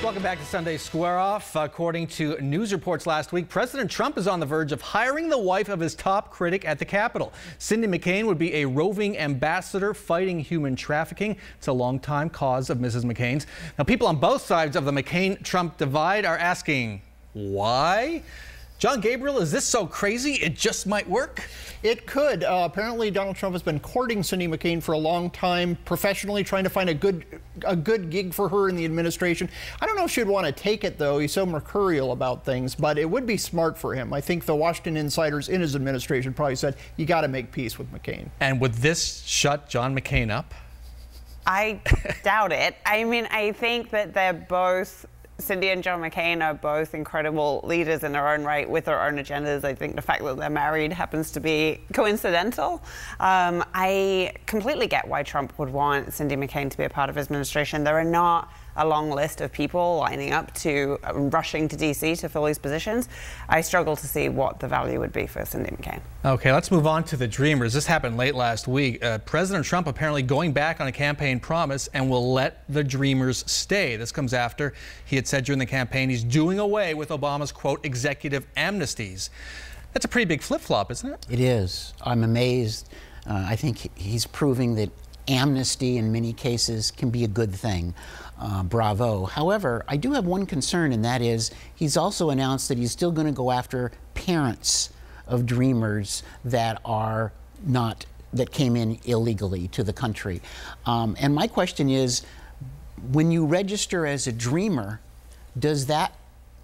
Welcome back to Sunday Square Off. According to news reports last week, President Trump is on the verge of hiring the wife of his top critic at the Capitol. Cindy McCain would be a roving ambassador fighting human trafficking. It's a longtime cause of Mrs. McCain's. Now, people on both sides of the McCain-Trump divide are asking, why? John Gabriel, is this so crazy it just might work? It could. Apparently, Donald Trump has been courting Cindy McCain for a long time, professionally trying to find a good gig for her in the administration. I don't know if she'd want to take it, though. He's so mercurial about things, but it would be smart for him. I think the Washington insiders in his administration probably said, you got to make peace with McCain. And would this shut John McCain up? I doubt it. I mean, I think that they're both... Cindy and John McCain are both incredible leaders in their own right with their own agendas. I think the fact that they're married happens to be coincidental. I completely get why Trump would want Cindy McCain to be a part of his administration. There are not a long list of people lining up to rushing to D.C. to fill these positions. I struggle to see what the value would be for Cindy McCain. Okay, let's move on to the Dreamers. This happened late last week. President Trump apparently going back on a campaign promise and will let the Dreamers stay. This comes after he had said during the campaign he's doing away with Obama's, quote, executive amnesties. That's a pretty big flip-flop, isn't it? It is. I'm amazed. I think he's proving that amnesty in many cases can be a good thing. Bravo. However, I do have one concern, and that is he's also announced that he's still going to go after parents of Dreamers that came in illegally to the country. And my question is, when you register as a Dreamer, does that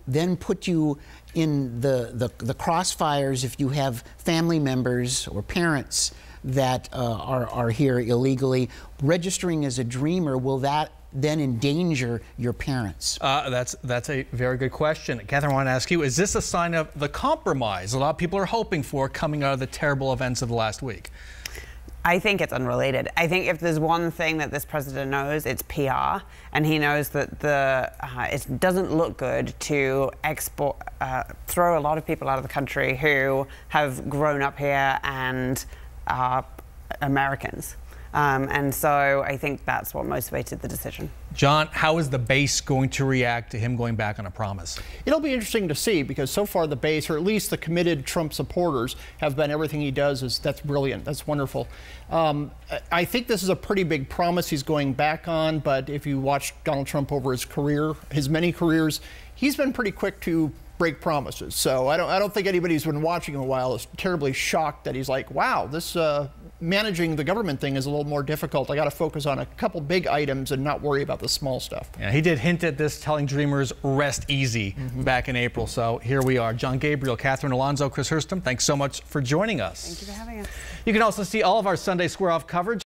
then put you in the crossfires if you have family members or parents that are here illegally? Registering as a Dreamer, will that then endanger your parents? That's a very good question. Catherine, I want to ask you, is this a sign of the compromise a lot of people are hoping for coming out of the terrible events of the last week? I think it's unrelated. I think if there's one thing that this president knows, it's PR, and he knows that it doesn't look good to throw a lot of people out of the country who have grown up here and are Americans. And so I think that's what motivated the decision. John, how is the base going to react to him going back on a promise? It'll be interesting to see, because so far the base, or at least the committed Trump supporters, have been everything he does that's brilliant, that's wonderful. I think this is a pretty big promise he's going back on, but if you watch Donald Trump over his career, his many careers, he's been pretty quick to break promises. So I don't think anybody who's been watching him a while is terribly shocked that he's like, wow, this managing the government thing is a little more difficult. I got to focus on a couple big items and not worry about the small stuff. Yeah, he did hint at this, telling Dreamers rest easy back in April. So here we are. John Gabriel, Catherine Alonso, Chris Hurston, thanks so much for joining us. Thank you for having us. You can also see all of our Sunday Square Off coverage